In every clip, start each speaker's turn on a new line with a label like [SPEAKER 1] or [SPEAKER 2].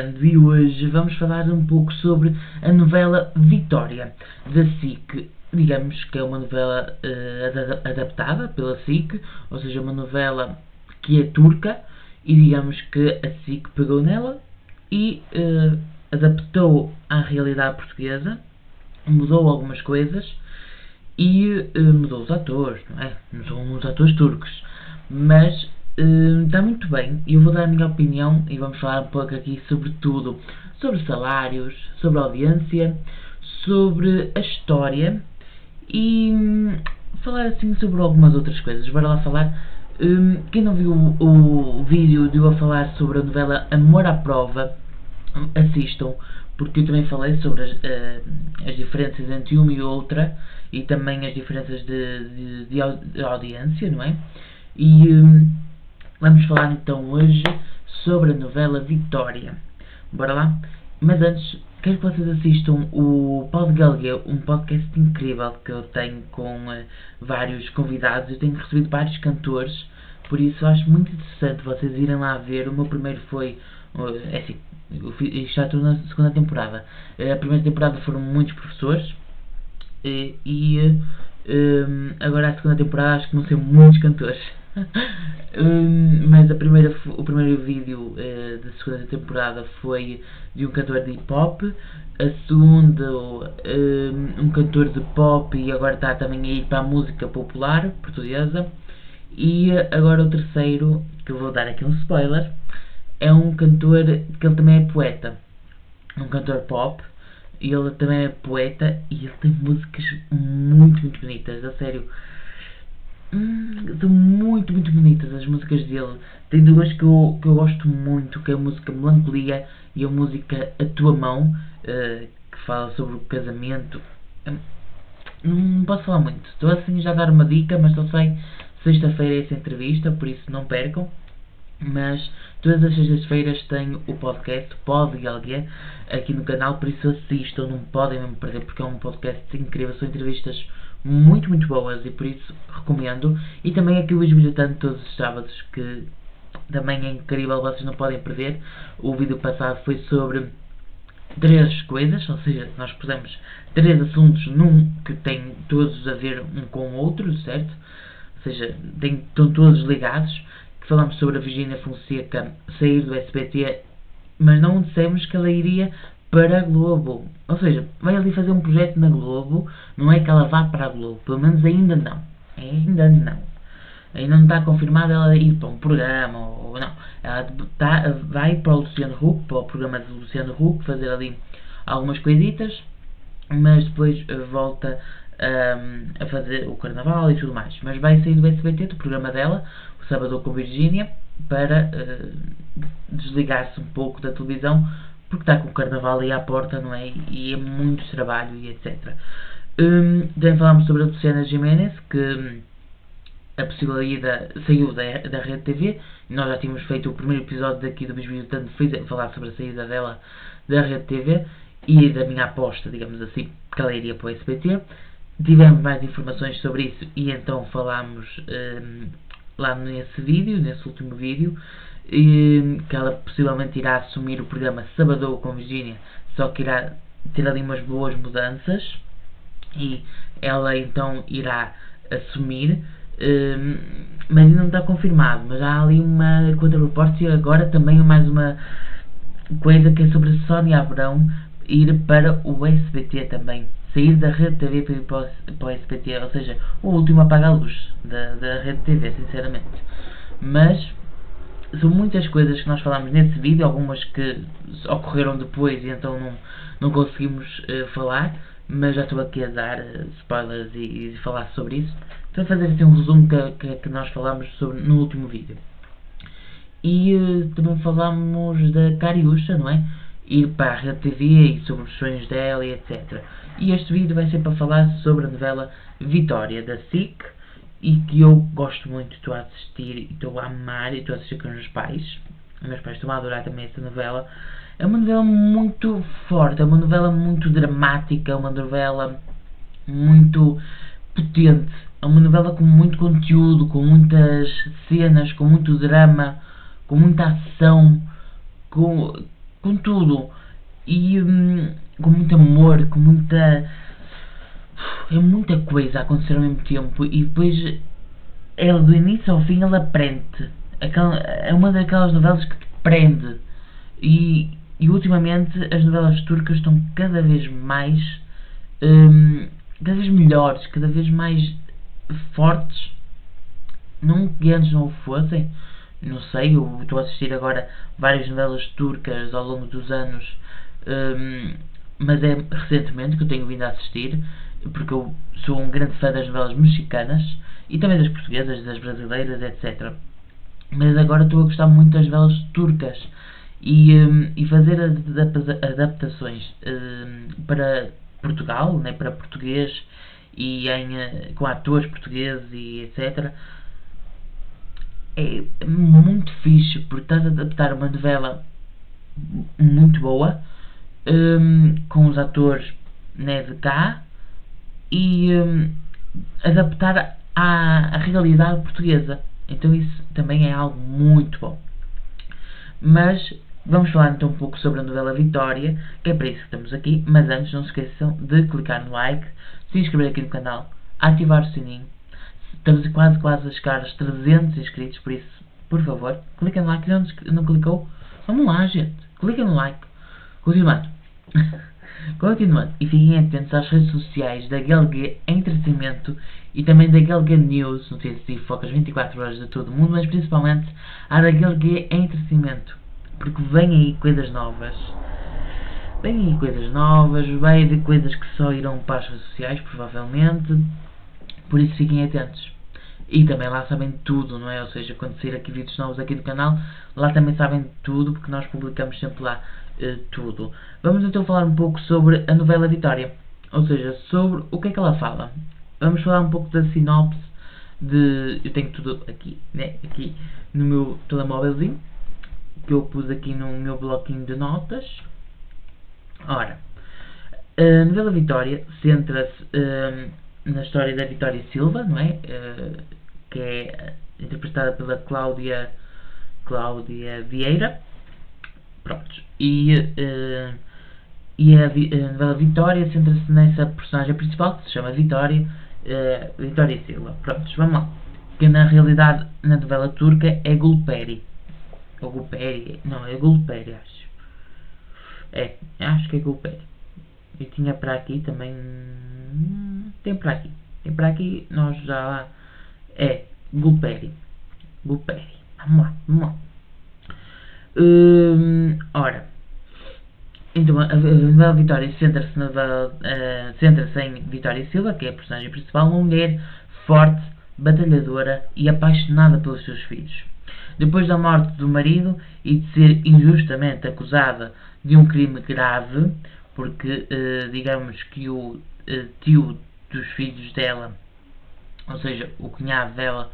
[SPEAKER 1] Fernando e hoje vamos falar um pouco sobre a novela Vitória, da SIC. Digamos que é uma novela adaptada pela SIC, ou seja, uma novela que é turca, e digamos que a SIC pegou nela e adaptou à realidade portuguesa, mudou algumas coisas e mudou os atores, não é? Não são os atores turcos, mas está muito bem. Eu vou dar a minha opinião e vamos falar um pouco aqui sobre tudo, sobre salários, sobre audiência, sobre a história e falar assim sobre algumas outras coisas. Bora lá falar. Quem não viu o vídeo de eu a falar sobre a novela Amor à Prova, assistam, porque eu também falei sobre as diferenças entre uma e outra e também as diferenças de audiência, não é? E vamos falar então hoje sobre a novela Vitória. Bora lá? Mas antes, quero que vocês assistam o Pod Galguê, um podcast incrível que eu tenho com vários convidados. Eu tenho recebido vários cantores, por isso acho muito interessante vocês irem lá ver. O meu primeiro foi, assim, isto já estou na segunda temporada. A primeira temporada foram muitos professores e agora a segunda temporada acho que vão ser muitos cantores. Mas o primeiro vídeo da segunda temporada foi de um cantor de hip hop, a segunda um cantor de pop e agora está também a ir para a música popular portuguesa, e agora o terceiro, que eu vou dar aqui um spoiler, é um cantor que ele também é poeta, um cantor pop, e ele também é poeta e ele tem músicas muito bonitas, a sério. São muito bonitas as músicas dele. Tem duas que eu gosto muito, que é a música Melancolia e a música A Tua Mão, que fala sobre o casamento. Não posso falar muito, estou assim já a dar uma dica, mas só sei sexta-feira essa entrevista, por isso não percam. Mas todas as sextas-feiras tenho o podcast Pod Galguê aqui no canal, por isso assistam, não podem mesmo perder, porque é um podcast incrível, são entrevistas muito boas e por isso recomendo. E também aqui o Luís Bilhetano todos os sábados, que também é incrível, vocês não podem perder. O vídeo passado foi sobre 3 coisas, ou seja, nós pusemos 3 assuntos num que tem todos a ver um com o outro, certo? Ou seja, estão todos ligados. Falamos sobre a Virgínia Fonseca sair do SBT, mas não dissemos que ela iria para a Globo. Ou seja, vai ali fazer um projeto na Globo, não é que ela vá para a Globo, pelo menos ainda não. Ainda não está confirmado ela ir para um programa ou não. Ela vai para o Luciano Huck, para o programa do Luciano Huck, fazer ali algumas coisitas, mas depois volta a fazer o Carnaval e tudo mais. Mas vai sair do SBT, do programa dela, o Sábado com Virgínia, para desligar-se um pouco da televisão, porque está com o Carnaval aí à porta, não é? E é muito trabalho e etc. Também falámos sobre a Luciana Gimenez, que a possibilidade saiu da Rede TV. Nós já tínhamos feito o primeiro episódio daqui do Bisbilho, tanto falar sobre a saída dela da Rede TV e da minha aposta, digamos assim, que ela iria para o SBT. Tivemos mais informações sobre isso e então falámos lá nesse vídeo, nesse último vídeo, que ela possivelmente irá assumir o programa Sabadão com Virgínia, só que irá ter ali umas boas mudanças e ela então irá assumir, mas ainda não está confirmado. Mas há ali uma contraproposta e agora também mais uma coisa que é sobre a Sónia Abrão ir para o SBT também, sair da Rede TV para ir para o SBT, ou seja, o último apaga a luz da Rede TV, sinceramente. Mas são muitas coisas que nós falámos nesse vídeo, algumas que ocorreram depois e então não conseguimos falar, mas já estou aqui a dar spoilers e falar sobre isso. Estou a fazer assim um resumo que nós falámos sobre no último vídeo. E também falámos da Cariúcha, não é? Ir para a Rede TV e sobre os sonhos dela e etc. E este vídeo vai ser para falar sobre a novela Vitória, da SIC, e que eu gosto muito, estou a assistir e estou a amar, e estou a assistir com os meus pais. Os meus pais estão a adorar também esta novela. É uma novela muito forte, é uma novela muito dramática, é uma novela muito potente, é uma novela com muito conteúdo, com muitas cenas, com muito drama, com muita ação, com tudo e com muito amor, com muita. É muita coisa a acontecer ao mesmo tempo e depois ela do início ao fim ela prende. É uma daquelas novelas que te prende e ultimamente as novelas turcas estão cada vez mais cada vez melhores, cada vez mais fortes. Não que antes não o fossem, não sei, eu estou a assistir agora várias novelas turcas ao longo dos anos, mas é recentemente que eu tenho vindo a assistir, porque eu sou um grande fã das novelas mexicanas e também das portuguesas, das brasileiras, etc. Mas agora estou a gostar muito das novelas turcas e fazer adaptações para Portugal, né, para português e com atores portugueses e etc. É muito fixe porque estás a adaptar uma novela muito boa, com os atores, né, de cá e adaptar à realidade portuguesa. Então isso também é algo muito bom. Mas vamos falar então um pouco sobre a novela Vitória, que é para isso que estamos aqui. Mas antes não se esqueçam de clicar no like, se inscrever aqui no canal, ativar o sininho. Estamos quase a chegar aos 300 inscritos, por isso, por favor, cliquem no like. Não clicou? Vamos lá, gente. Cliquem no like. Continuando. Continuando. E fiquem atentos às redes sociais da GLG Entretenimento e também da GLG News, notícias e focas 24 horas de todo o mundo, mas principalmente à da GLG Entretenimento. Porque vêm aí coisas novas. Vai haver coisas que só irão para as redes sociais, provavelmente. Por isso fiquem atentos. E também lá sabem tudo, não é? Ou seja, quando sair aqui vídeos novos aqui no canal, lá também sabem tudo, porque nós publicamos sempre lá tudo. Vamos então falar um pouco sobre a novela Vitória. Ou seja, sobre o que é que ela fala. Vamos falar um pouco da sinopse de... Eu tenho tudo aqui, né? Aqui no meu telemóvelzinho, que eu pus aqui no meu bloquinho de notas. Ora, a novela Vitória centra-se na história da Vitória Silva, não é? Que é interpretada pela Cláudia Vieira. Pronto. E a novela Vitória centra-se nessa personagem principal que se chama Vitória Silva. Pronto, vamos lá. Que na realidade na novela turca é Gulperi. Ou Gulperi, não, é Gulperi, acho. Acho que é Gulperi. E tinha para aqui também. Tem para aqui, nós já. É Gulperi. Vamos lá. Ora, então a novela Vitória centra-se em Vitória Silva, que é a personagem principal, uma mulher forte, batalhadora e apaixonada pelos seus filhos. Depois da morte do marido e de ser injustamente acusada de um crime grave, porque digamos que o tio dos filhos dela, ou seja, o cunhado dela,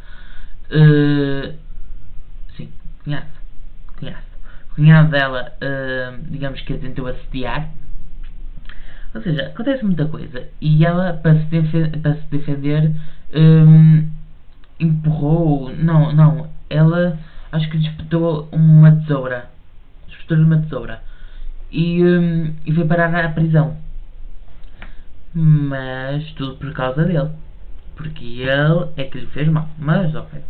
[SPEAKER 1] sim, o cunhado dela, digamos que a tentou assediar. Ou seja, acontece muita coisa e ela, para se defender, empurrou, ela acho que despetou uma tesoura, e foi parar à prisão. Mas tudo por causa dele, porque ele é que lhe fez mal. Mas ok,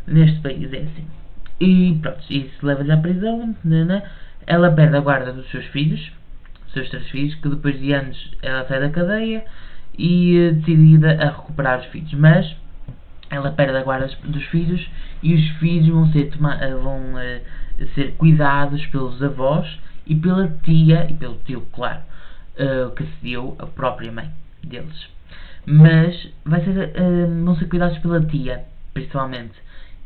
[SPEAKER 1] neste país é assim. E pronto, isso leva-lhe à prisão, né? Ela perde a guarda dos seus filhos, seus 3 filhos, que depois de anos ela sai da cadeia e decidida a recuperar os filhos. Mas ela perde a guarda dos filhos e os filhos vão ser cuidados pelos avós e pela tia e pelo tio, claro, que assediou a própria mãe deles. Mas vão ser cuidados pela tia, principalmente.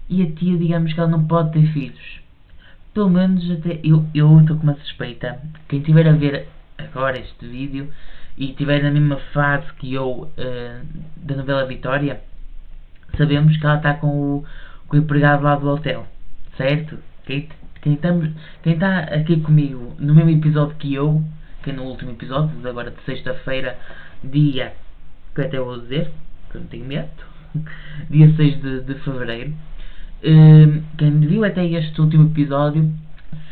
[SPEAKER 1] E a tia, digamos que ela não pode ter filhos. Pelo menos até eu estou com uma suspeita. Quem estiver a ver agora este vídeo e estiver na mesma fase que eu da novela Vitória, sabemos que ela está com o empregado lá do hotel, certo? Quem está aqui comigo no mesmo episódio que eu, que é no último episódio, agora de sexta-feira, dia, que eu até vou dizer, que eu não tenho medo, dia 6 de fevereiro, quem viu até este último episódio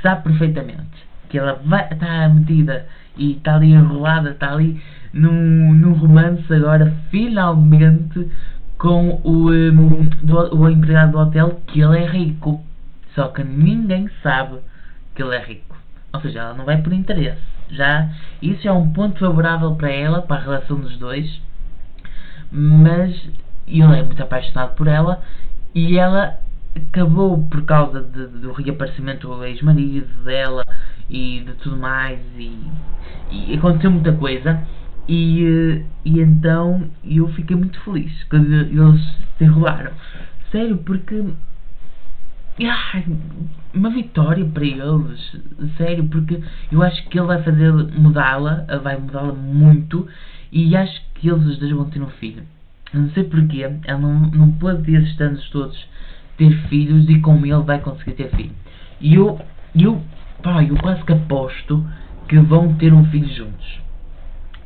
[SPEAKER 1] sabe perfeitamente que ela está metida e está ali enrolada, está ali num romance agora, finalmente, com o empregado do hotel, que ele é rico. Só que ninguém sabe que ele é rico. Ou seja, ela não vai por interesse. Já, isso é um ponto favorável para ela, para a relação dos dois. Mas ele é muito apaixonado por ela e ela acabou por causa do reaparecimento do ex-marido dela e de tudo mais e aconteceu muita coisa e então eu fiquei muito feliz quando eles se enrolaram. Sério, porque uma vitória para eles, sério, porque eu acho que ele vai fazer vai mudá-la muito e acho que eles os dois vão ter um filho. Não sei porquê, ela não pôde esses anos todos ter filhos e com ele vai conseguir ter filho. E eu quase que aposto que vão ter um filho juntos.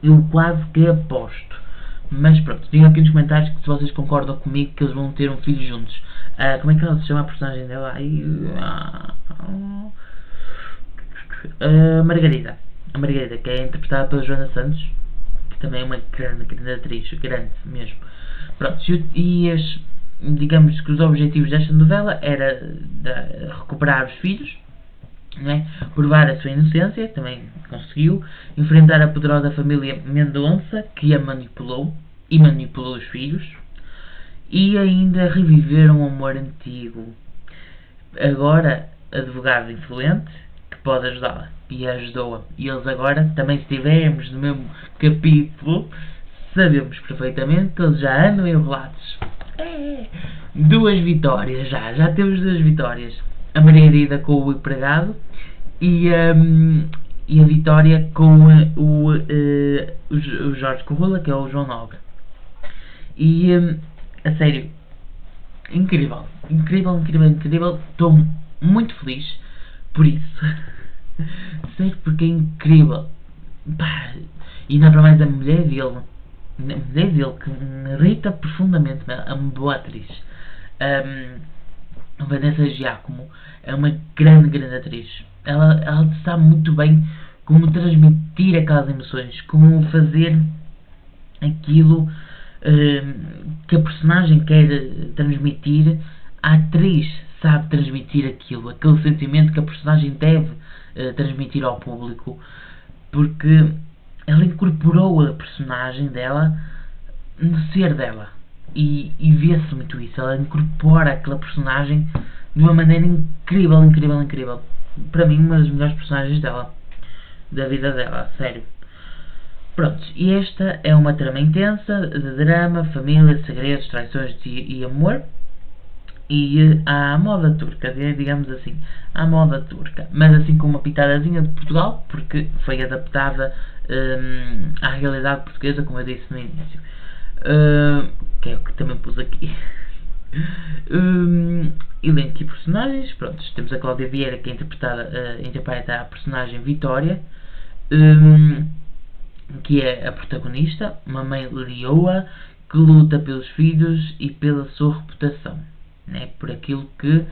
[SPEAKER 1] Eu quase que aposto. Mas pronto, digam aqui nos comentários que se vocês concordam comigo que eles vão ter um filho juntos. Como é que ela se chama a personagem dela? Margarida. A Margarida, que é interpretada pela Joana Santos, que também é uma grande atriz, grande mesmo. Pronto, digamos que os objetivos desta novela era recuperar os filhos, né? Provar a sua inocência, também conseguiu, enfrentar a poderosa família Mendonça, que a manipulou e manipulou os filhos, e ainda reviver um amor antigo. Agora, advogado influente que pode ajudá-la, e ajudou-a. E eles agora, também se estivermos no mesmo capítulo, sabemos perfeitamente que eles já andam enrolados. Duas vitórias já temos duas vitórias. A Margarida com o empregado e a Vitória com o Jorge Corrula, que é o João Nobre. E a sério, incrível. Estou muito feliz por isso. Sério, porque é incrível. Pá, e ainda para mais a mulher dele. Que me irrita profundamente, é uma boa atriz. A Vanessa Giacomo é uma grande atriz. Ela sabe muito bem como transmitir aquelas emoções, como fazer aquilo que a personagem quer transmitir. A atriz sabe transmitir aquele sentimento que a personagem deve transmitir ao público, porque ela incorporou a personagem dela no ser dela e vê-se muito isso. Ela incorpora aquela personagem de uma maneira incrível. Para mim, uma das melhores personagens dela, da vida dela, sério. Pronto, e esta é uma trama intensa de drama, família, segredos, traições e amor. E à moda turca, digamos assim, à moda turca, mas assim com uma pitadazinha de Portugal, porque foi adaptada à realidade portuguesa, como eu disse no início, que é o que também pus aqui. Elenco e personagens, pronto, temos a Cláudia Vieira, que interpreta a personagem Vitória, que é a protagonista, uma mãe leoa que luta pelos filhos e pela sua reputação, né, por aquilo que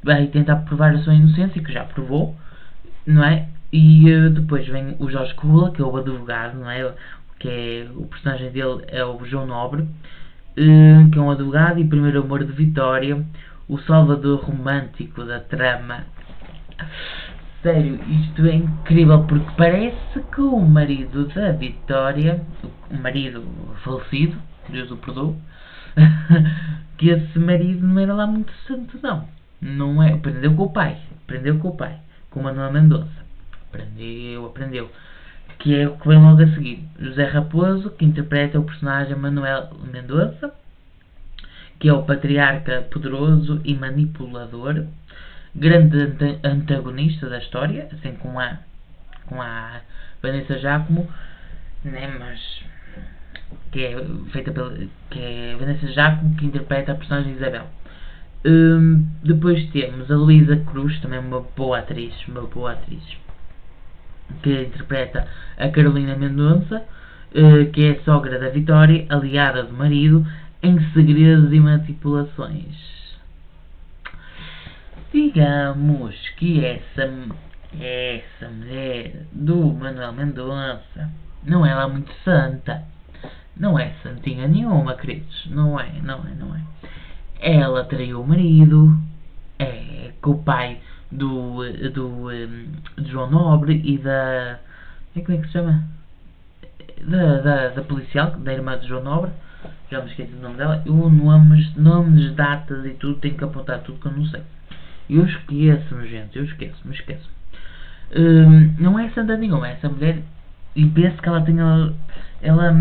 [SPEAKER 1] vai tentar provar a sua inocência, que já provou, não é? E depois vem o Jorge Corrula, que é o advogado, não é? Que é, o personagem dele é o João Nobre, que é um advogado e primeiro amor de Vitória, o salvador romântico da trama. Sério, isto é incrível, porque parece que o marido da Vitória, o marido falecido, Deus o perdoe, que esse marido não era lá muito santo, não é? Aprendeu com o pai, com o Manuel Mendonça, aprendeu, que é o que vem logo a seguir. José Raposo, que interpreta o personagem Manuel Mendonça, que é o patriarca poderoso e manipulador, grande antagonista da história, assim como a Vanessa Giacomo, né, mas que é Vanessa Giacomo, que interpreta a personagem Isabel. Depois temos a Luísa Cruz, também uma boa atriz, que interpreta a Carolina Mendonça, que é a sogra da Vitória, aliada do marido, em segredos e manipulações. Digamos que essa essa mulher do Manuel Mendonça não é lá muito santa. Não é santinha nenhuma, queridos. Não é. Ela traiu o marido, é com o pai de João Nobre e da. Como é que se chama? Da policial, da irmã de João Nobre. Já me esqueci do nome dela. Eu nomes, datas e tudo, tenho que apontar tudo que eu não sei. Eu esqueço-me, gente. Eu esqueço-me. Não é santa nenhuma, essa mulher. E penso que ela tem. Ela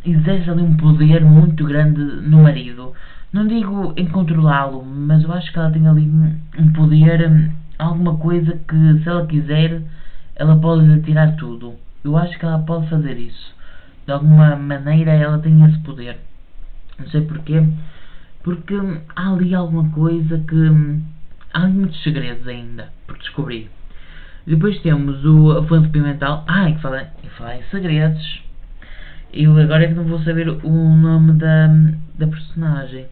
[SPEAKER 1] exerce ali um poder muito grande no marido. Não digo em controlá-lo, mas eu acho que ela tem ali um poder, alguma coisa que, se ela quiser, ela pode lhe tirar tudo. Eu acho que ela pode fazer isso. De alguma maneira ela tem esse poder. Não sei porquê. Porque há ali alguma coisa que... há ali muitos segredos ainda por descobrir. Depois temos o Afonso Pimentel. Que falar em segredos. Eu agora é que não vou saber o nome da personagem.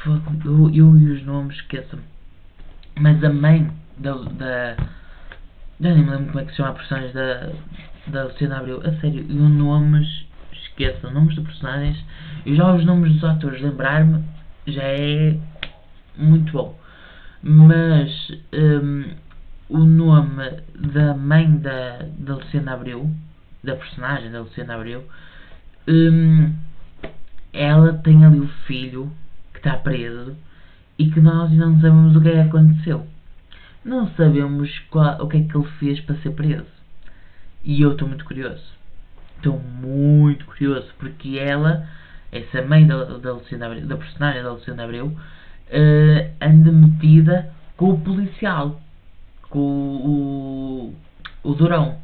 [SPEAKER 1] Eu e os nomes esqueço-me. Mas a mãe já nem me lembro como é que se chama a personagem da Luciana Abreu. A sério, eu nomes esqueço. Nomes de personagens. E já os nomes dos atores lembrar-me já é muito bom. Mas o nome da mãe da Luciana Abreu, da personagem da Luciana Abreu, ela tem ali o filho que está preso e que nós ainda não sabemos o que é que aconteceu. Não sabemos o que é que ele fez para ser preso. E eu estou muito curioso. Porque ela, essa mãe da Luciana Abreu, da personagem da Luciana Abreu, anda metida com o policial, com o Durão.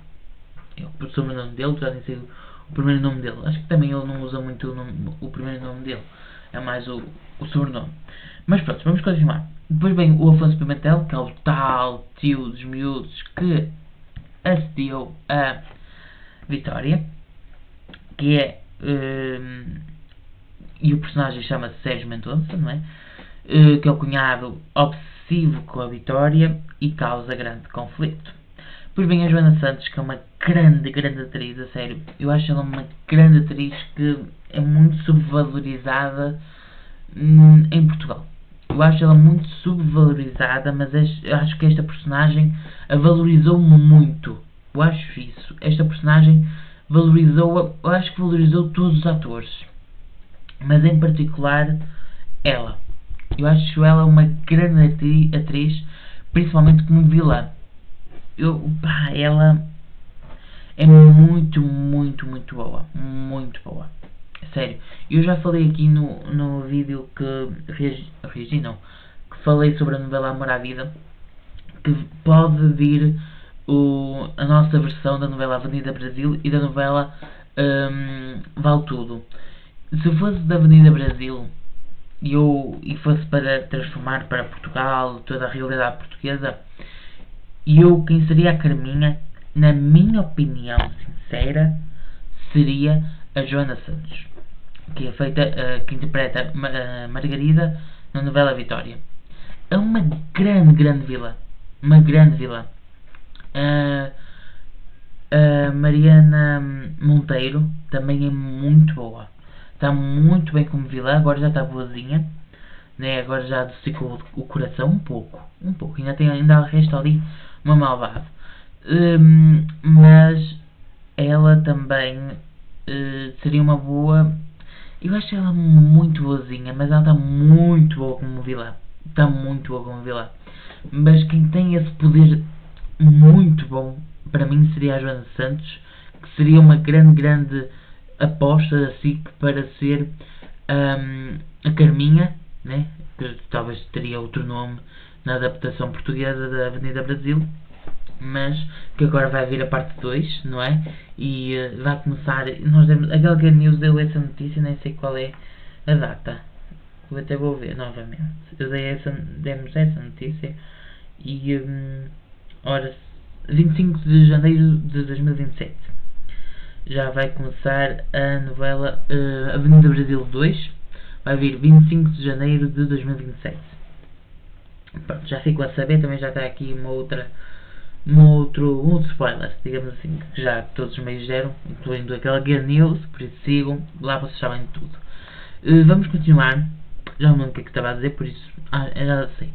[SPEAKER 1] O sobrenome dele, já nem sei o primeiro nome dele. Acho que também ele não usa muito o primeiro nome dele. É mais o sobrenome. Mas pronto, vamos continuar. Depois vem o Afonso Pimentel, que é o tal tio dos miúdos que assistiu a Vitória, que é e o personagem chama-se Sérgio Mendonça, não é? Que é o cunhado obsessivo com a Vitória e causa grande conflito. Depois vem a Joana Santos, que é uma grande atriz, a sério. Eu acho ela uma grande atriz que é muito subvalorizada em Portugal. Eu acho ela muito subvalorizada, mas eu acho que esta personagem a valorizou muito. Eu acho isso. Esta personagem eu acho que valorizou todos os atores. Mas em particular ela. Eu acho ela uma grande atriz, principalmente como vilã. Ela é muito boa. Muito boa. Sério. Eu já falei aqui no vídeo que falei sobre a novela Amor à Vida, que pode vir a nossa versão da novela Avenida Brasil e da novela Vale Tudo. Se fosse da Avenida Brasil e fosse para transformar para Portugal toda a realidade portuguesa, quem seria a Carminha, na minha opinião sincera, seria a Joana Santos, que que interpreta Margarida na novela Vitória. É uma grande vilã. A Mariana Monteiro também é muito boa. Está muito bem como vilã, agora já está boazinha, né? Agora já adocicou o coração um pouco. Ainda resta ali uma malvada. Mas ela também seria uma boa. Eu acho ela muito boazinha, mas ela está muito boa como vilã. Mas quem tem esse poder muito bom, para mim, seria a Joana Santos, que seria uma grande aposta da SIC para ser a Carminha, né? Que talvez teria outro nome na adaptação portuguesa da Avenida Brasil, mas que agora vai vir a parte 2, não é? E vai começar. A Galgan News deu essa notícia, nem sei qual é a data. Eu até vou ver novamente. Demos essa notícia e ora, 25 de janeiro de 2027 já vai começar a novela Avenida Brasil 2. Vai vir 25 de janeiro de 2027. Pronto, já ficou a saber, também já está aqui um outro spoiler, digamos assim, que já todos os meios deram, incluindo aquela Gear News, por isso sigam, lá vocês sabem de tudo. Vamos continuar, já não lembro o que é que estava a dizer, por isso, já sei.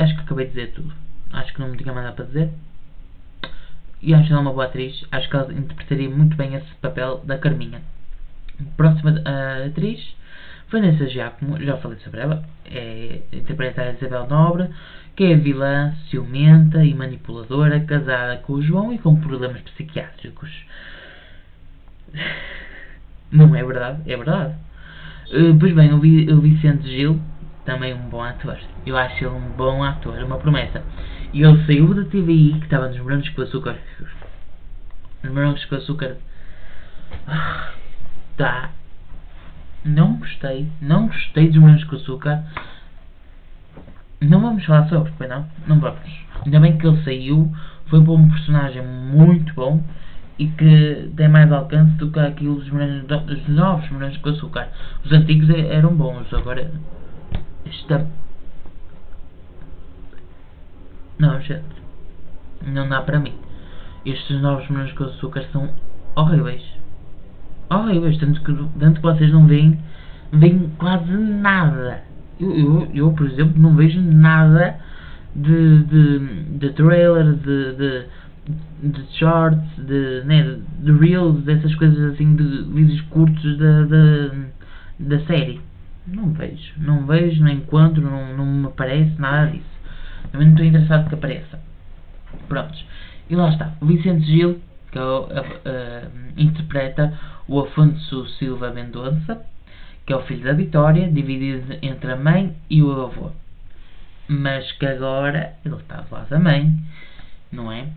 [SPEAKER 1] Acho que acabei de dizer tudo, acho que não me tinha mais nada para dizer. E acho que ela é uma boa atriz, acho que ela interpretaria muito bem esse papel da Carminha. Próxima atriz, Vanessa Giacomo, já falei sobre ela, interpreta a Isabel Nobre, que é vilã, ciumenta e manipuladora, casada com o João e com problemas psiquiátricos. Não é verdade? É verdade. Pois bem, o Vicente Gil, também um bom ator. Eu acho ele um bom ator, uma promessa. E ele saiu da TVI, que estava nos Morangos com Açúcar. Nos Morangos com Açúcar. Tá. Não gostei dos Morangos com Açúcar. Não vamos falar sobre, pois não? Não vamos. Ainda bem que ele saiu, foi para um personagem muito bom e que tem mais alcance do que aquilo dos novos Morangos com Açúcar. Os antigos eram bons, agora esta... Não, gente, não dá para mim. Estes novos Morangos com Açúcar são horríveis. Horríveis, tanto que vocês não veem quase nada. Eu, por exemplo, não vejo nada de trailers, de shorts, de reels, dessas coisas assim, de vídeos curtos da série. Não vejo, não encontro, não me aparece nada disso. Também não estou interessado que apareça. Prontos. E lá está, o Vicente Gil, que interpreta o Afonso Silva Mendonça, que é o filho da Vitória, dividido entre a mãe e o avô. Mas que agora ele está do lado da mãe, não é?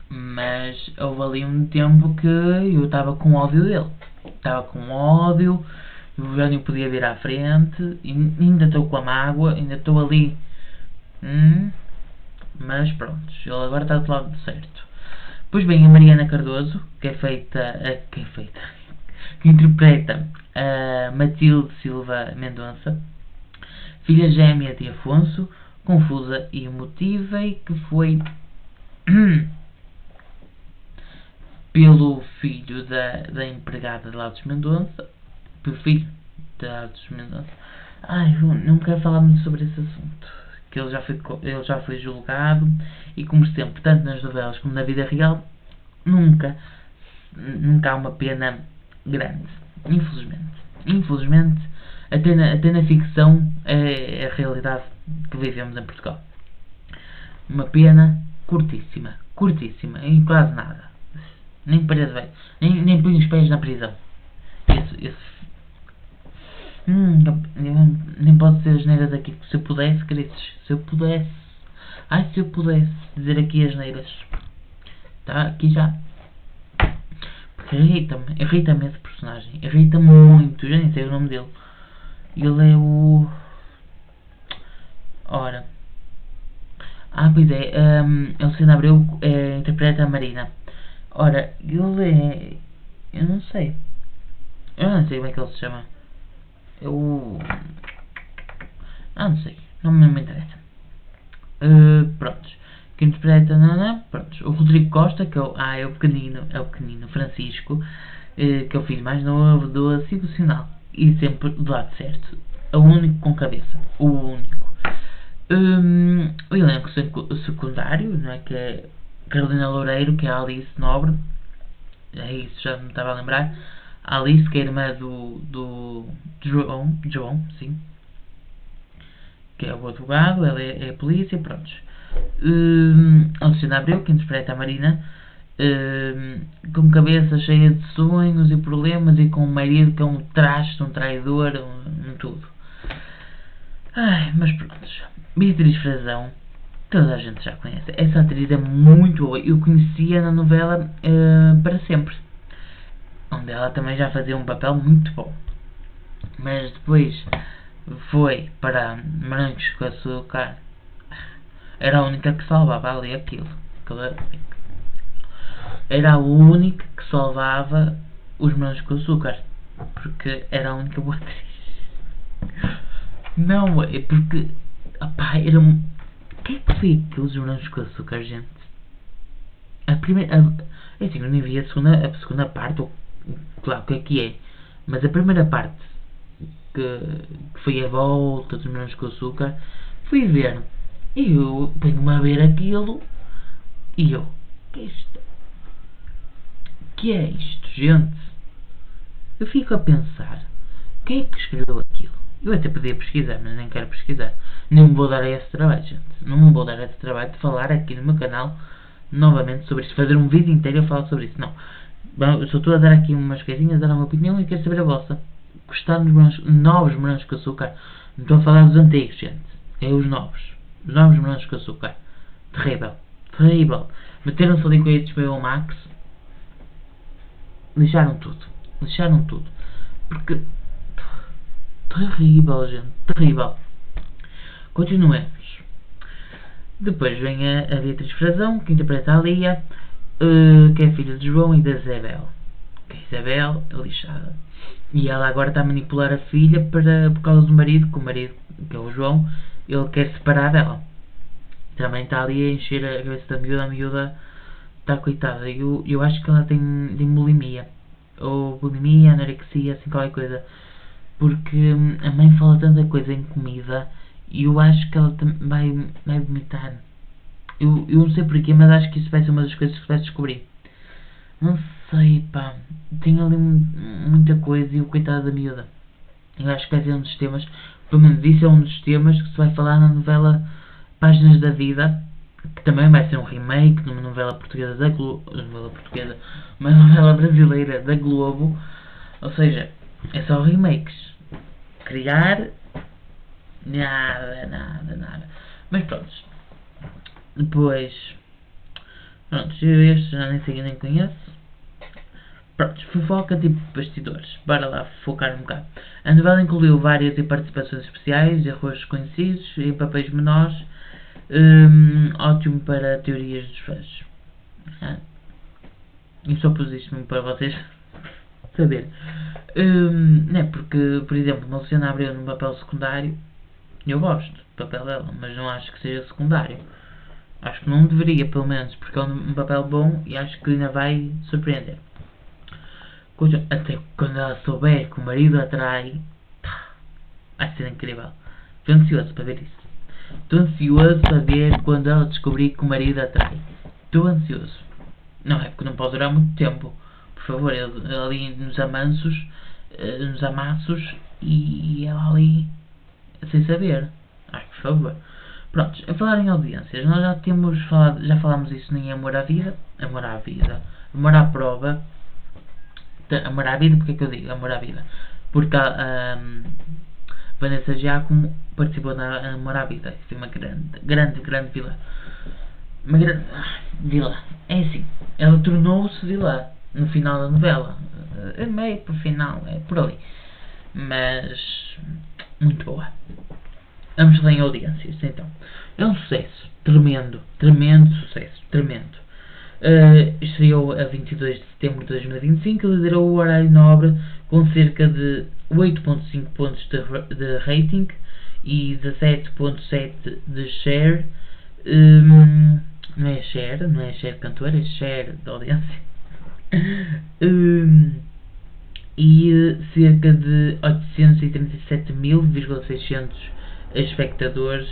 [SPEAKER 1] Mas houve ali um tempo que eu estava com ódio dele. Estava com ódio, eu já nem podia vir à frente, e ainda estou com a mágoa, ainda estou ali. Mas pronto, ele agora está do lado certo. Pois bem, a Mariana Cardoso, que interpreta a Matilde Silva Mendonça, filha gêmea de Afonso, confusa e emotiva, e que foi pelo filho da empregada de lá dos Mendonça, pelo filho de lá dos Mendonça. Eu não quero falar muito sobre esse assunto, que ele já foi julgado, e como sempre, tanto nas novelas como na vida real, nunca há uma pena grande, infelizmente, até na ficção é a realidade que vivemos em Portugal. Uma pena curtíssima, e quase nada, nem parece bem, nem põe os pés na prisão. Nem posso dizer as neiras aqui, se eu pudesse, Crises, se eu pudesse dizer aqui as neiras, tá, aqui já, porque irrita-me esse personagem, irrita-me muito, já nem sei o nome dele. Ele é o... Ora... pois é, Luciana Abreu interpreta a Marina. Ora, ele é... Eu não sei como é que ele se chama. Não sei, não me interessa. Prontos, que interpreta, prontos, o Rodrigo Costa, que é o pequenino Francisco, que é o filho mais novo, doce e emocional, e sempre do lado certo, o único com cabeça, o único. O elenco secundário, não é, que é Carolina Loureiro, que é a Alice Nobre, é isso, já me estava a lembrar. A Alice, que é a irmã do João, sim, que é o advogado, ela é a polícia, prontos. A Luciana Abreu, que interpreta a Marina, com cabeça cheia de sonhos e problemas, e com um marido que é um traste, um traidor, um tudo. Mas prontos. Beatriz Frazão, toda a gente já conhece. Essa atriz é muito boa. Eu conhecia na novela Para Sempre, onde ela também já fazia um papel muito bom. Mas depois foi para Morangos com Açúcar. Era a única que salvava ali aquilo. Era a única que salvava os Morangos com Açúcar, porque era a única boa atriz. Não, é porque Opá, era um... O que é que foi aqueles morangos com açúcar, gente? A primeira... É assim, eu nem vi a segunda parte, ou... Claro, o que é. Mas a primeira parte, que foi a volta dos morangos com açúcar, fui ver. E eu ponho-me a ver aquilo, e eu... Que é isto? Que é isto, gente? Eu fico a pensar, quem é que escreveu aquilo? Eu até podia pesquisar, mas nem quero pesquisar. Nem me vou dar a esse trabalho, gente. Não me vou dar a esse trabalho de falar aqui no meu canal novamente sobre isso. Fazer um vídeo inteiro a falar sobre isso. Não. Bom, eu só estou a dar aqui umas coisinhas, a dar uma opinião e quero saber a vossa. Gostaram dos novos morangos com açúcar? Não estou a falar dos antigos, gente. É os novos. Os novos morangos com açúcar. Terrível. Terrível. Meteram-se ali com a HBO Max. Lixaram tudo. Lixaram tudo. Porque... Terrível, gente. Terrível. Continuemos. Depois vem a Beatriz Frazão, que interpreta a Lia, que é filha de João e da Isabel. Que a Isabel é lixada. E ela agora está a manipular a filha por causa do marido, que o marido, que é o João, ele quer separar dela. Também está ali a encher a cabeça da miúda. A miúda está coitada. Eu acho que ela tem bulimia. Ou bulimia, anorexia, assim qualquer coisa. Porque a mãe fala tanta coisa em comida e eu acho que ela vai vomitar. Eu não sei porquê, mas acho que isso vai ser uma das coisas que vai descobrir. Não sei, pá. Tem ali muita coisa e o coitado da miúda. Eu acho que vai ser um dos temas, pelo menos isso é um dos temas que se vai falar na novela Páginas da Vida, que também vai ser um remake de uma novela portuguesa da Globo. Uma novela brasileira da Globo. Ou seja, é só remakes. Criar... Nada. Mas pronto. Depois... Pronto, este já nem sei, nem conheço. Pronto, fofoca tipo bastidores. Bora lá focar um bocado. A novela incluiu várias participações especiais de arrostos conhecidos em papéis menores. Ótimo para teorias dos fãs. Eu só pus isto mesmo para vocês saber. Não é porque, por exemplo, uma Luciana Abreu num papel secundário, eu gosto do papel dela, mas não acho que seja secundário. Acho que não deveria, pelo menos, porque é um papel bom e acho que ainda vai surpreender. Até quando ela souber que o marido atrai, vai ser incrível. Estou ansioso para ver isso. Estou ansioso para ver quando ela descobrir que o marido atrai. Estou ansioso. Não é porque não pode durar muito tempo. Por favor, ele ali nos amassos e ela ali sem saber. Ai, por favor. Prontos, a falar em audiências, nós já falámos isso em Amor à Vida, Amor à Prova, Amor à Vida, porque é que eu digo Amor à Vida? Porque a Vanessa Giacomo participou na Amor à Vida, foi uma grande vilã. Uma grande vilã. É assim, ela tornou-se vilã no final da novela, é meio por final, é por ali, mas muito boa. Vamos lá em audiências, então. É um sucesso, tremendo sucesso, tremendo. Estreou a 22 de setembro de 2025 e liderou o horário nobre com cerca de 8.5 pontos de rating e 17.7 de share. Não é share cantor, é share de audiência. E cerca de 837.600 espectadores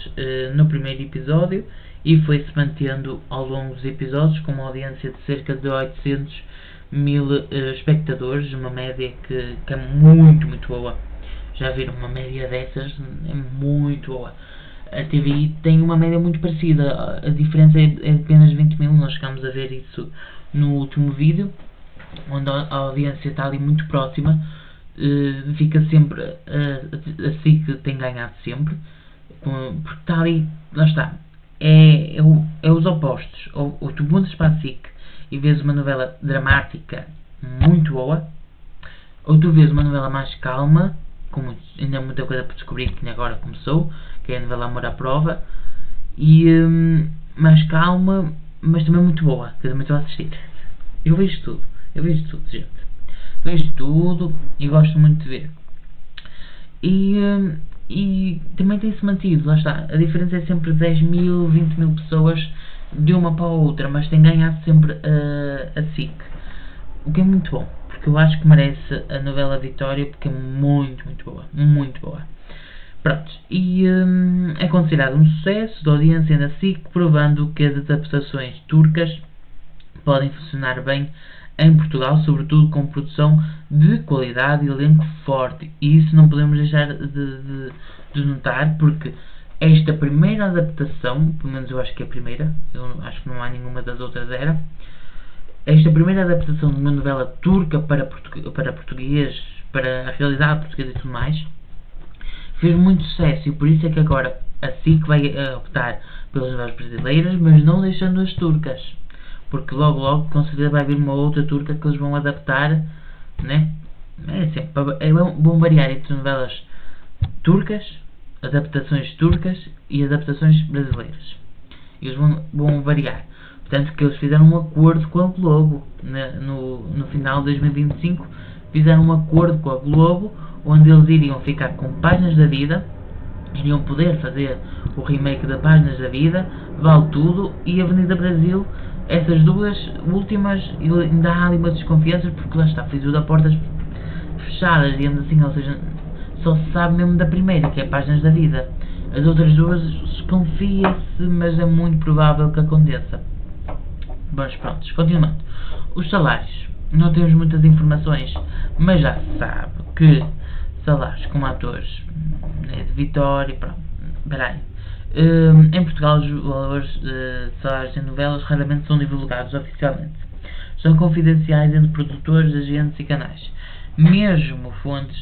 [SPEAKER 1] no primeiro episódio, e foi-se mantendo ao longo dos episódios com uma audiência de cerca de 800.000 espectadores, uma média que é muito boa. Já viram uma média dessas? É muito boa. A TVI tem uma média muito parecida, a diferença é apenas 20.000, nós chegámos a ver isso no último vídeo, onde a audiência está ali muito próxima. Fica sempre a SIC tem ganhado sempre, porque está ali, lá está, é os opostos. Ou tu mudas para a SIC e vês uma novela dramática muito boa, ou tu vês uma novela mais calma, com ainda muita coisa para descobrir, que agora começou, que é a novela Amor à Prova, e mais calma, mas também muito boa, que eu também estou a assistir. Eu vejo tudo, gente. Vejo tudo e gosto muito de ver. E E também tem-se mantido, lá está, a diferença é sempre 10 mil, 20 mil pessoas de uma para a outra, mas tem ganhado sempre a SIC, o que é muito bom, porque eu acho que merece a novela Vitória, porque é muito, muito boa, muito boa. Pronto, e é considerado um sucesso de audiência na SIC, provando que as adaptações turcas podem funcionar bem em Portugal, sobretudo com produção de qualidade e elenco forte. E isso não podemos deixar de notar, porque esta primeira adaptação, pelo menos eu acho que é a primeira, eu acho que não há nenhuma das outras era, esta primeira adaptação de uma novela turca para português, para a realidade portuguesa e tudo mais, fez muito sucesso, e por isso é que agora a SIC vai optar pelas novelas brasileiras, mas não deixando as turcas, porque logo com certeza vai vir uma outra turca que eles vão adaptar, né? É assim, é bom variar entre novelas turcas, adaptações turcas e adaptações brasileiras. Eles vão variar. Portanto, que eles fizeram um acordo com a Globo, no final de 2025, fizeram um acordo com a Globo, onde eles iriam ficar com Páginas da Vida, iriam poder fazer o remake da Páginas da Vida, Vale Tudo e Avenida Brasil. Essas duas últimas ainda há ali umas desconfianças, porque lá está, fiz o da portas fechadas, digamos assim, ou seja, só se sabe mesmo da primeira, que é Páginas da Vida. As outras duas desconfia-se, mas é muito provável que aconteça. Mas pronto, continuando. Os salários. Não temos muitas informações, mas já se sabe que salários como atores de Vitória, pronto, peraí. Em Portugal os valores de salários em novelas raramente são divulgados oficialmente. São confidenciais entre produtores, agentes e canais. Mesmo fontes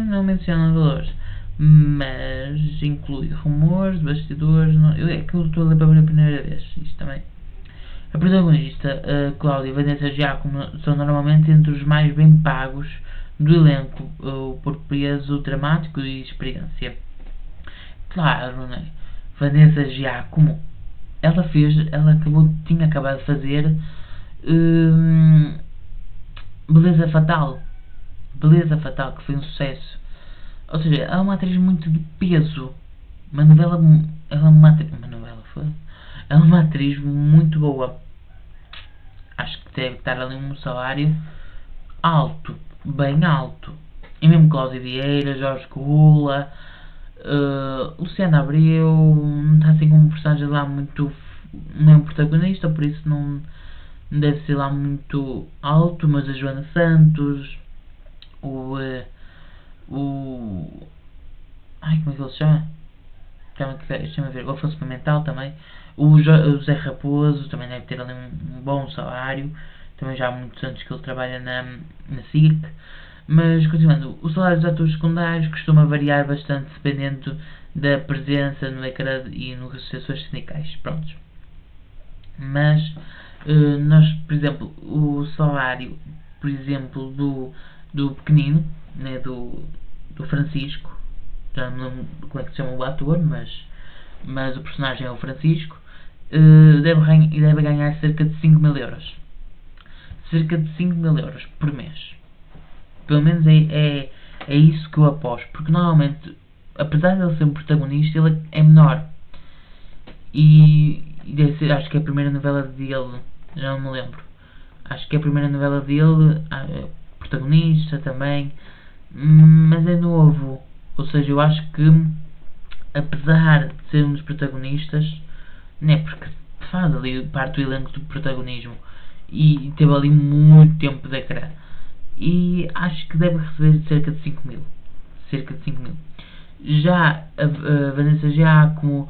[SPEAKER 1] não mencionam valores, mas inclui rumores, bastidores. É que eu estou a ler pela primeira vez. Isto também. A protagonista, Cláudia e Vanessa Giacomo, são normalmente entre os mais bem pagos do elenco, por peso dramático e experiência. Claro, né? Vanessa Giacomo, ela tinha acabado de fazer Beleza Fatal, que foi um sucesso. Ou seja, ela é uma atriz muito de peso. Ela é uma atriz muito boa. Acho que deve estar ali um salário alto, bem alto. E mesmo Cláudia Vieira, Jorge Corrula, Luciana Abreu, não está assim como um personagem lá muito. Não é um protagonista, por isso não deve ser lá muito alto. Mas a Joana Santos, ai, como é que ele se chama? Deixa-me ver, o Afonso Pimentel também. O José Raposo também deve ter ali um bom salário. Também já há muitos anos que ele trabalha na SIC. Mas continuando, o salário dos atores secundários costuma variar bastante dependendo da presença no ecrã e nas associações sindicais. Prontos. Mas nós, por exemplo, o salário, por exemplo, do pequenino, né, do Francisco, já não me lembro como é que se chama o ator, mas o personagem é o Francisco, deve ganhar cerca de 5 mil euros. Cerca de 5 mil euros por mês. Pelo menos é isso que eu aposto, porque normalmente, apesar de ele ser um protagonista, ele é menor. E deve ser, acho que é a primeira novela dele, já não me lembro. Acho que é a primeira novela dele, protagonista também, mas é novo. Ou seja, eu acho que, apesar de ser um dos protagonistas, né, porque faz ali parte do elenco do protagonismo e teve ali muito tempo de ecrã, e acho que deve receber cerca de 5 mil. Cerca de 5 mil. Já a Vanessa Giacomo,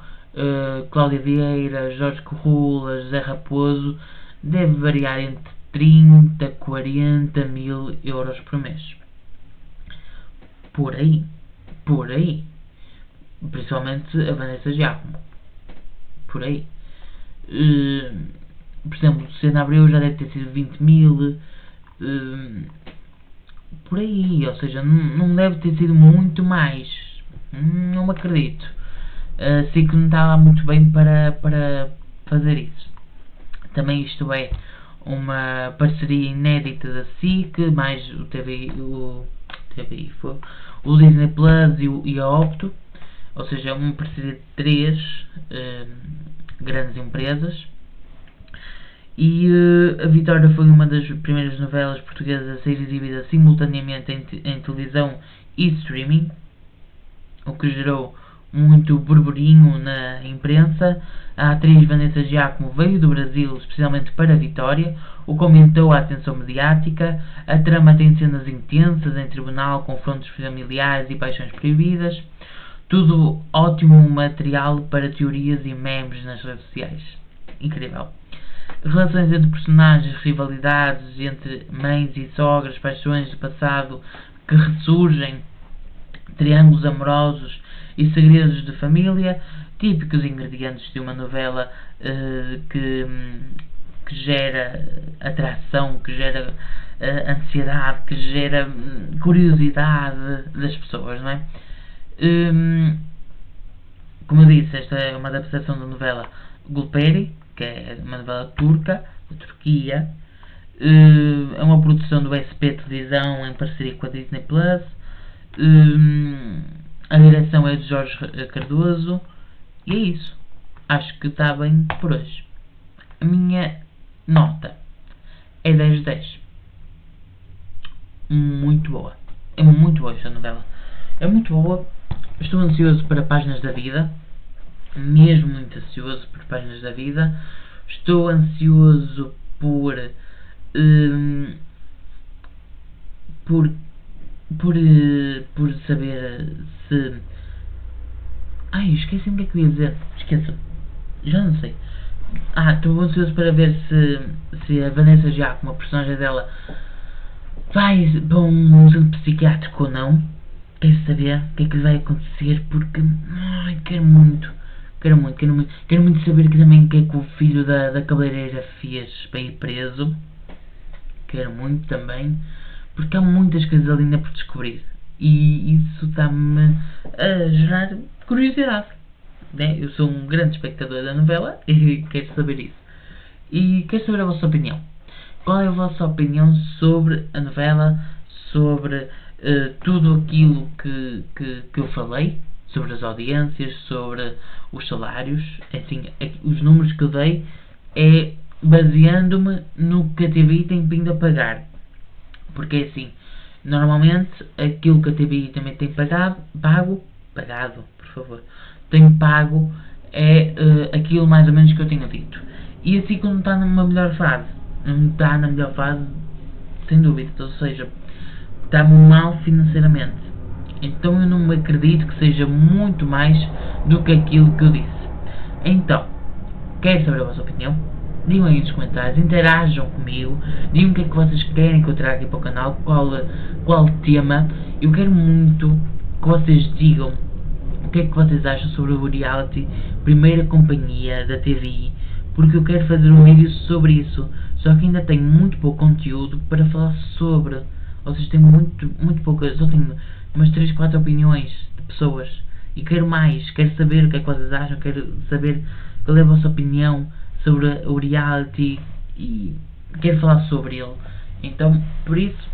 [SPEAKER 1] Cláudia Vieira, Jorge Corrula, José Raposo, deve variar entre 30 a 40 mil euros por mês. Por aí. Principalmente a Vanessa Giacomo. Por aí. Por exemplo, o Luciana Abreu já deve ter sido 20 mil. Por aí. Ou seja, não deve ter sido muito mais. Não me acredito. Sei que não está lá muito bem para fazer isso. Também isto é uma parceria inédita da SIC, mais o TVI, o Disney Plus e a Opto. ou seja, é uma parceria de 3 grandes empresas. E a Vitória foi uma das primeiras novelas portuguesas a ser exibida simultaneamente em televisão e streaming, o que gerou muito burburinho na imprensa. A atriz Vanessa Giacomo veio do Brasil especialmente para a Vitória, o que aumentou a atenção mediática. A trama tem cenas intensas em tribunal, confrontos familiares e paixões proibidas. Tudo ótimo material para teorias e memes nas redes sociais. Incrível. Relações entre personagens, rivalidades entre mães e sogras, paixões do passado que ressurgem, triângulos amorosos e segredos de família, típicos ingredientes de uma novela que gera atração, que gera ansiedade, que gera curiosidade das pessoas, não é? Como eu disse, esta é uma adaptação da novela Gulperi, que é uma novela turca, da Turquia. É uma produção do SP Televisão em parceria com a Disney Plus. A direção é de Jorge Cardoso. E é isso. Acho que está bem por hoje. A minha nota é 10 de 10. Muito boa. É muito boa esta novela. É muito boa. Estou ansioso para Páginas da Vida. Mesmo muito ansioso por Páginas da Vida. Estou ansioso por saber se... Ai, esqueci-me o que é que eu ia dizer. Esqueça. Já não sei. Estou ansioso para ver se a Vanessa Giacomo, a personagem dela, vai para um centro psiquiátrico ou não. Quero saber o que é que vai acontecer, porque quero muito saber que também o que é que o filho da cabeleireira fez para ir preso. Quero muito também, porque há muitas coisas ali ainda por descobrir, e isso está-me a gerar curiosidade, né? Eu sou um grande espectador da novela e quero saber isso. E quero saber a vossa opinião. Qual é a vossa opinião sobre a novela, sobre tudo aquilo que eu falei, sobre as audiências, sobre os salários? Assim, os números que eu dei é baseando-me no que a TVI tem vindo a pagar, porque é assim, normalmente aquilo que a TVI também tem pagado, por favor, tem pago é aquilo mais ou menos que eu tenho dito. E assim, quando está numa melhor fase, não está na melhor fase, sem dúvida, ou seja, está mal financeiramente. Então eu não me acredito que seja muito mais do que aquilo que eu disse. Então, quero saber a vossa opinião. Digam aí nos comentários, interajam comigo, digam o que é que vocês querem que eu traga aqui para o canal, qual tema. Eu quero muito que vocês digam o que é que vocês acham sobre o reality Primeira Companhia da TVI, porque eu quero fazer um vídeo sobre isso, só que ainda tenho muito pouco conteúdo para falar sobre. Ou seja, tenho muito poucas, só tenho umas 3, 4 opiniões de pessoas, e quero mais, quero saber o que é que vocês acham, quero saber qual é a vossa opinião sobre o reality e quero falar sobre ele. Então, por isso,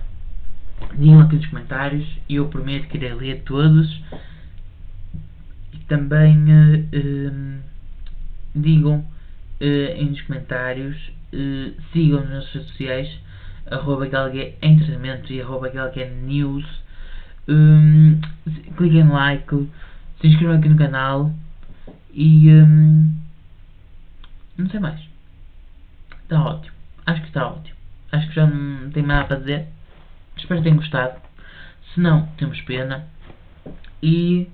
[SPEAKER 1] digam aqui nos comentários e eu prometo que irei ler todos. E também digam aí nos comentários, sigam-nos nas redes sociais, @galgueentretenimento e @galguenews. Cliquem no like, se inscrevam aqui no canal e não sei mais. Está ótimo. Acho que está ótimo. Acho que já não tenho nada para dizer. Espero que tenham gostado. Se não, temos pena. E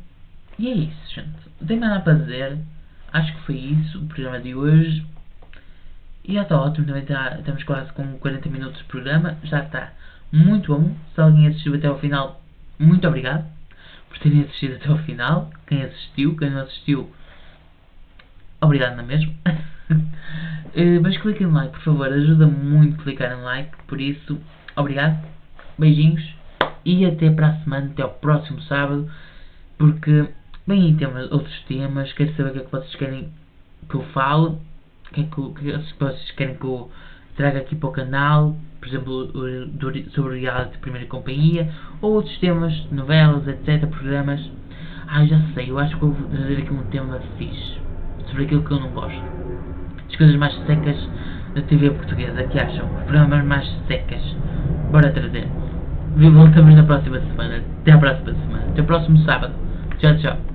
[SPEAKER 1] é isso, gente. Não tenho nada para dizer. Acho que foi isso o programa de hoje. E já está ótimo. Também estamos quase com 40 minutos de programa. Já está muito bom. Se alguém assistiu até ao final, muito obrigado por terem assistido até ao final. Quem assistiu, quem não assistiu, obrigado não é mesmo? Mas cliquem no like, por favor, ajuda muito a clicar no like. Por isso, obrigado, beijinhos e até para a semana, até ao próximo sábado, porque bem aí temos outros temas. Quero saber o que é que vocês querem que eu fale, o que é que vocês querem que eu traga aqui para o canal, por exemplo sobre o reality de Primeira Companhia, ou outros temas, novelas, etc, programas. Ah, já sei, eu acho que vou trazer aqui um tema fixe sobre aquilo que eu não gosto. As coisas mais secas da TV portuguesa, que acham? Os programas mais secas. Bora trazer. Voltamos na próxima semana. Até à próxima semana. Até o próximo sábado. Tchau, tchau.